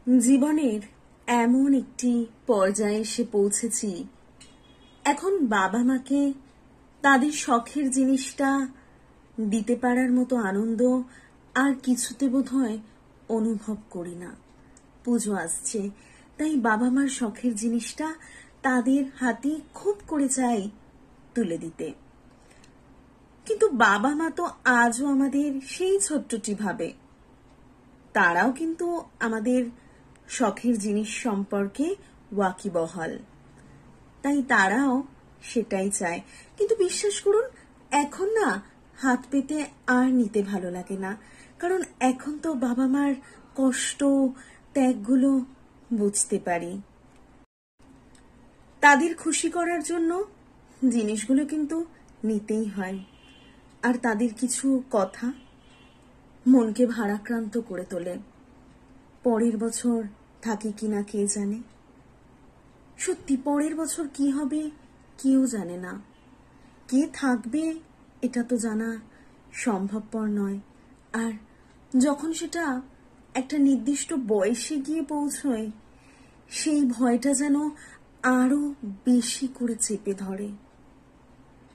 জীবনের এমন একটি পর্যায়ে এসে পৌঁছেছি, এখন বাবা মাকে তাদের শখের জিনিসটা দিতে পারার মতো আনন্দ আর কিছুতে বোধহয় অনুভব করি না। পুজো আসছে, তাই বাবা মার শখের জিনিসটা তাদের হাতে খুব করে চাই তুলে দিতে। কিন্তু বাবা মা তো আজও আমাদের সেই ছোট্টটি ভাবে। তারাও কিন্তু আমাদের শখের জিনিস সম্পর্কে ওয়াকিবহাল, তাই তারাও সেটাই চায়। কিন্তু বিশ্বাস করুন, এখন না হাত পেতে আর নিতে ভালো লাগে না, কারণ এখন তো বাবা মার কষ্ট ত্যাগগুলো বুঝতে পারি। তাদের খুশি করার জন্য জিনিসগুলো কিন্তু নিতেই হয়, আর তাদের কিছু কথা মনকে ভারাক্রান্ত করে তোলে। পরের বছর থাকে কিনা কে জানে। সত্যি পরের বছর কি হবে কেউ জানে না। কে থাকবে এটা তো জানা সম্ভবপর নয়। আর যখন সেটা একটা নির্দিষ্ট বয়সে গিয়ে পৌঁছয়, সেই ভয়টা যেন আরো বেশি করে চেপে ধরে।